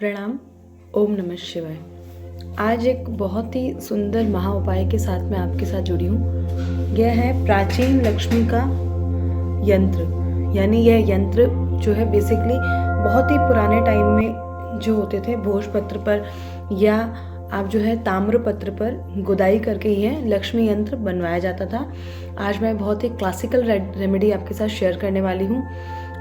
प्रणाम। ओम नमः शिवाय। आज एक बहुत ही सुंदर महा उपाय के साथ मैं आपके साथ जुड़ी हूँ। यह है प्राचीन लक्ष्मी का यंत्र। यानी यह यंत्र जो है बेसिकली बहुत ही पुराने टाइम में जो होते थे भोजपत्र पर या आप जो है ताम्रपत्र पर गुदाई करके यह लक्ष्मी यंत्र बनवाया जाता था। आज मैं बहुत ही क्लासिकल रेमेडी आपके साथ शेयर करने वाली हूँ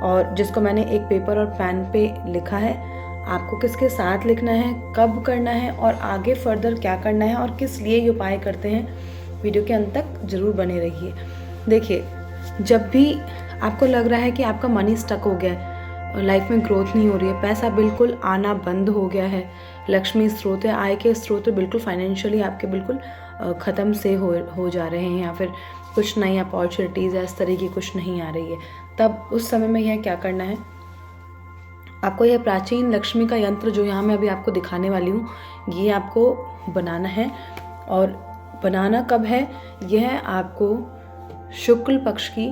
और जिसको मैंने एक पेपर और पेन पे लिखा है। आपको किसके साथ लिखना है, कब करना है और आगे फर्दर क्या करना है और किस लिए ये उपाय करते हैं, वीडियो के अंत तक जरूर बने रहिए। देखिए, जब भी आपको लग रहा है कि आपका मनी स्टक हो गया है, लाइफ में ग्रोथ नहीं हो रही है, पैसा बिल्कुल आना बंद हो गया है, लक्ष्मी स्रोत है, आय के स्रोत बिल्कुल फाइनेंशियली आपके बिल्कुल ख़त्म से हो जा रहे हैं या फिर कुछ नई अपॉर्चुनिटीज़ या इस तरह की कुछ नहीं आ रही है, तब उस समय में यह क्या करना है। आपको यह प्राचीन लक्ष्मी का यंत्र जो यहाँ मैं अभी आपको दिखाने वाली हूँ, ये आपको बनाना है। और बनाना कब है, यह आपको शुक्ल पक्ष की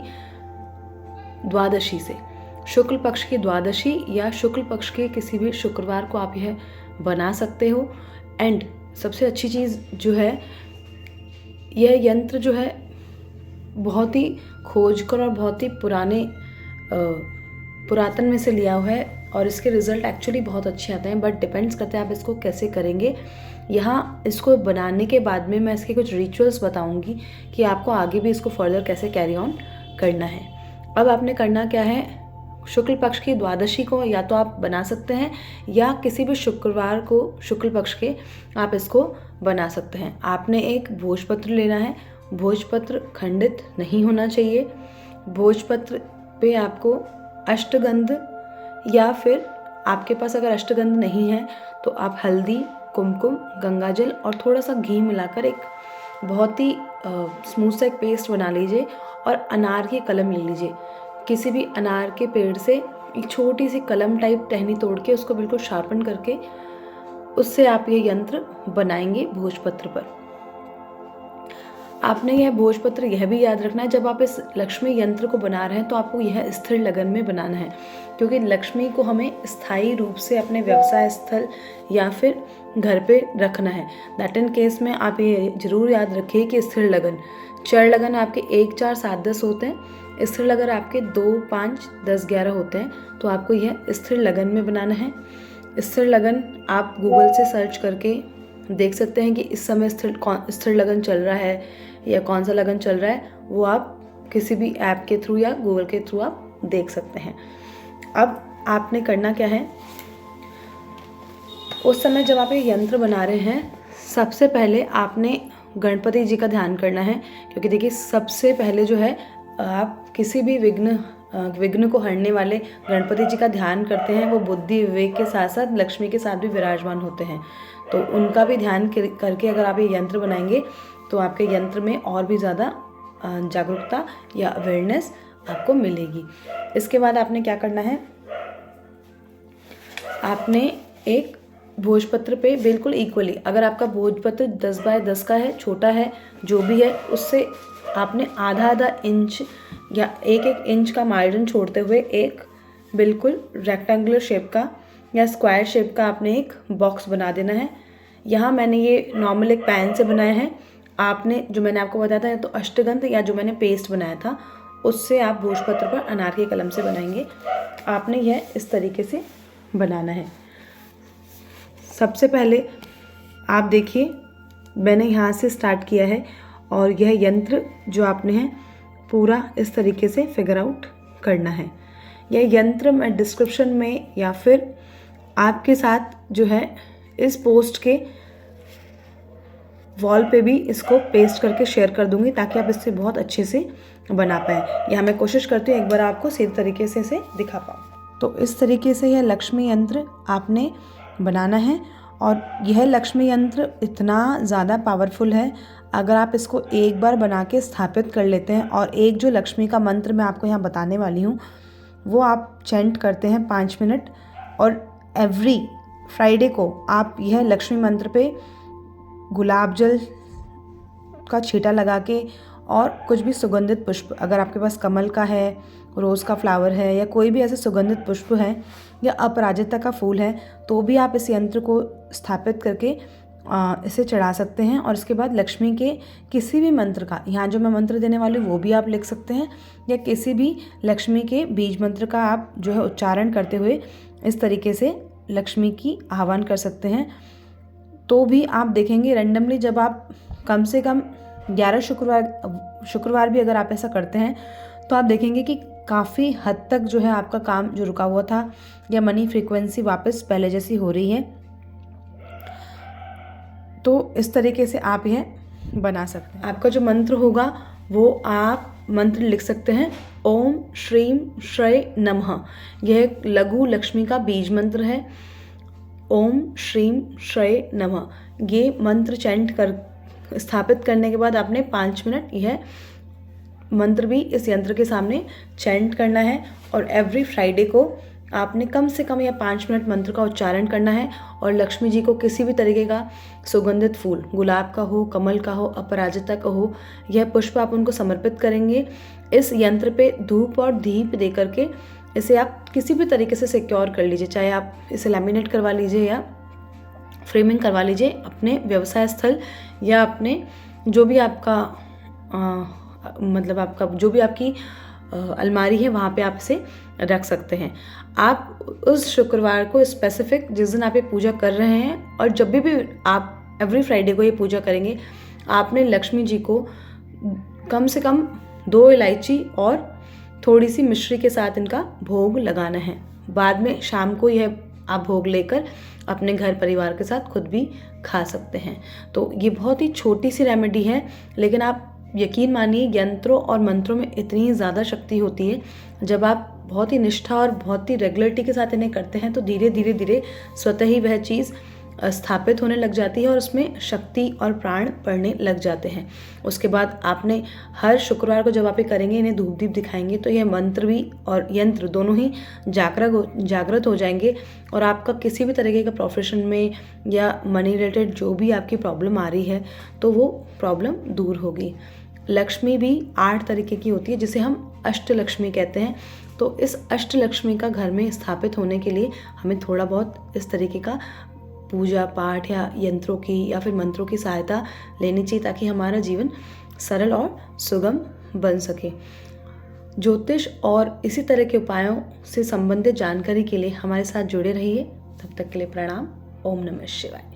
द्वादशी से, शुक्ल पक्ष की द्वादशी या शुक्ल पक्ष के किसी भी शुक्रवार को आप यह बना सकते हो। एंड सबसे अच्छी चीज़ जो है, यह यंत्र जो है बहुत ही खोजकर और बहुत ही पुरातन में से लिया हुआ है और इसके रिज़ल्ट एक्चुअली बहुत अच्छे आते हैं। बट डिपेंड्स करते हैं आप इसको कैसे करेंगे। यहाँ इसको बनाने के बाद में मैं इसके कुछ रिचुअल्स बताऊंगी कि आपको आगे भी इसको फर्दर कैसे कैरी ऑन करना है। अब आपने करना क्या है, शुक्ल पक्ष की द्वादशी को या तो आप बना सकते हैं या किसी भी शुक्रवार को शुक्ल पक्ष के आप इसको बना सकते हैं। आपने एक भोजपत्र लेना है। भोजपत्र खंडित नहीं होना चाहिए। भोजपत्र पे आपको अष्टगंध या फिर आपके पास अगर अष्टगंध नहीं है तो आप हल्दी, कुमकुम, गंगाजल और थोड़ा सा घी मिलाकर एक बहुत ही स्मूथ सा एक पेस्ट बना लीजिए और अनार की कलम ले लीजिए। किसी भी अनार के पेड़ से एक छोटी सी कलम टाइप टहनी तोड़ के उसको बिल्कुल शार्पन करके उससे आप ये यंत्र बनाएंगे भोजपत्र पर। आपने यह भोजपत्र यह भी याद रखना है, जब आप इस लक्ष्मी यंत्र को बना रहे हैं तो आपको यह स्थिर लगन में बनाना है, क्योंकि लक्ष्मी को हमें स्थायी रूप से अपने व्यवसाय स्थल या फिर घर पे रखना है। दैट इन केस में आप ये जरूर याद रखिए कि स्थिर लगन, चर लगन आपके 1, 4, 7, 10 होते हैं, स्थिर लगन आपके 2, 5, 10, 11 होते हैं। तो आपको यह स्थिर लगन में बनाना है। स्थिर लगन आप गूगल से सर्च करके देख सकते हैं कि इस समय स्थिर लगन चल रहा है या कौन सा लगन चल रहा है, वो आप किसी भी ऐप के थ्रू या गूगल के थ्रू आप देख सकते हैं। अब आपने करना क्या है, उस समय जब आप ये यंत्र बना रहे हैं, सबसे पहले आपने गणपति जी का ध्यान करना है। क्योंकि देखिए, सबसे पहले जो है आप किसी भी विघ्न को हरने वाले गणपति जी का ध्यान करते हैं। वो बुद्धि विवेक के साथ साथ लक्ष्मी के साथ भी विराजमान होते हैं, तो उनका भी ध्यान करके अगर आप ये यंत्र बनाएंगे तो आपके यंत्र में और भी ज़्यादा जागरूकता या अवेयरनेस आपको मिलेगी। इसके बाद आपने क्या करना है, आपने एक भोजपत्र पे बिल्कुल इक्वली, अगर आपका भोजपत्र 10 बाय 10 का है, छोटा है, जो भी है, उससे आपने आधा इंच या 1 इंच का मार्जिन छोड़ते हुए एक बिल्कुल रेक्टेंगुलर शेप का या स्क्वायर शेप का आपने एक बॉक्स बना देना है। यहाँ मैंने ये नॉर्मल एक पैन से बनाया है। आपने जो मैंने आपको बताया था, तो अष्टगंध या जो मैंने पेस्ट बनाया था उससे आप भोजपत्र पर अनार की कलम से बनाएंगे। आपने यह इस तरीके से बनाना है। सबसे पहले आप देखिए, मैंने यहाँ से स्टार्ट किया है और यह यंत्र जो आपने है पूरा इस तरीके से फिगर आउट करना है। यह यंत्र मैं डिस्क्रिप्शन में या फिर आपके साथ जो है इस पोस्ट के वॉल पे भी इसको पेस्ट करके शेयर कर दूंगी, ताकि आप इससे बहुत अच्छे से बना पाएँ। यहाँ मैं कोशिश करती हूँ एक बार आपको सीधे तरीके से इसे दिखा पाऊँ। तो इस तरीके से यह लक्ष्मी यंत्र आपने बनाना है और यह लक्ष्मी यंत्र इतना ज़्यादा पावरफुल है, अगर आप इसको एक बार बना के स्थापित कर लेते हैं और एक जो लक्ष्मी का मंत्र मैं आपको यहाँ बताने वाली हूँ वो आप चैंट करते हैं 5 मिनट, और एवरी फ्राइडे को आप यह लक्ष्मी मंत्र पे गुलाब जल का छींटा लगा के और कुछ भी सुगंधित पुष्प, अगर आपके पास कमल का है, रोज़ का फ्लावर है या कोई भी ऐसे सुगंधित पुष्प है या अपराजिता का फूल है, तो भी आप इस यंत्र को स्थापित करके इसे चढ़ा सकते हैं। और इसके बाद लक्ष्मी के किसी भी मंत्र का, यहाँ जो मैं मंत्र देने वाली हूँ वो भी आप लिख सकते हैं, या किसी भी लक्ष्मी के बीज मंत्र का आप जो है उच्चारण करते हुए इस तरीके से लक्ष्मी की आह्वान कर सकते हैं। तो भी आप देखेंगे रैंडमली जब आप कम से कम 11 शुक्रवार भी अगर आप ऐसा करते हैं तो आप देखेंगे कि काफ़ी हद तक जो है आपका काम जो रुका हुआ था या मनी फ्रीक्वेंसी वापस पहले जैसी हो रही है। तो इस तरीके से आप यह बना सकते हैं। आपका जो मंत्र होगा वो आप मंत्र लिख सकते हैं, ओम श्रीम श्रय नमः। यह एक लघु लक्ष्मी का बीज मंत्र है, ओम श्रीम श्रय नमः। ये मंत्र चैंट कर स्थापित करने के बाद आपने 5 मिनट यह मंत्र भी इस यंत्र के सामने चैंट करना है। और एवरी फ्राइडे को आपने कम से कम यह 5 मिनट मंत्र का उच्चारण करना है। और लक्ष्मी जी को किसी भी तरीके का सुगंधित फूल, गुलाब का हो, कमल का हो, अपराजिता का हो, यह पुष्प आप उनको समर्पित करेंगे। इस यंत्र पे धूप और दीप दे करके इसे आप किसी भी तरीके से सिक्योर कर लीजिए, चाहे आप इसे लैमिनेट करवा लीजिए या फ्रेमिंग करवा लीजिए अपने व्यवसाय स्थल या अपने जो भी आपका मतलब आपका जो भी आपकी अलमारी है वहाँ पे आप इसे रख सकते हैं। आप उस शुक्रवार को स्पेसिफिक जिस दिन आप ये पूजा कर रहे हैं, और जब भी आप एवरी फ्राइडे को ये पूजा करेंगे, आपने लक्ष्मी जी को कम से कम 2 इलायची और थोड़ी सी मिश्री के साथ इनका भोग लगाना है। बाद में शाम को यह आप भोग लेकर अपने घर परिवार के साथ खुद भी खा सकते हैं। तो ये बहुत ही छोटी सी रेमेडी है, लेकिन आप यकीन मानिए यंत्रों और मंत्रों में इतनी ज़्यादा शक्ति होती है। जब आप बहुत ही निष्ठा और बहुत ही रेगुलरिटी के साथ इन्हें करते हैं तो धीरे धीरे स्वतः ही वह चीज़ स्थापित होने लग जाती है और उसमें शक्ति और प्राण पड़ने लग जाते हैं। उसके बाद आपने हर शुक्रवार को जब आप ये करेंगे, इन्हें धूप दीप दिखाएंगे, तो यह मंत्र भी और यंत्र दोनों ही जागृत हो जाएंगे। और आपका किसी भी तरीके का प्रोफेशन में या मनी रिलेटेड जो भी आपकी प्रॉब्लम आ रही है तो वो प्रॉब्लम दूर होगी। लक्ष्मी भी 8 तरीके की होती है जिसे हम अष्टलक्ष्मी कहते हैं। तो इस अष्टलक्ष्मी का घर में स्थापित होने के लिए हमें थोड़ा बहुत इस तरीके का पूजा पाठ या यंत्रों की या फिर मंत्रों की सहायता लेनी चाहिए, ताकि हमारा जीवन सरल और सुगम बन सके। ज्योतिष और इसी तरह के उपायों से संबंधित जानकारी के लिए हमारे साथ जुड़े रहिए। तब तक के लिए प्रणाम। ओम नमः शिवाय।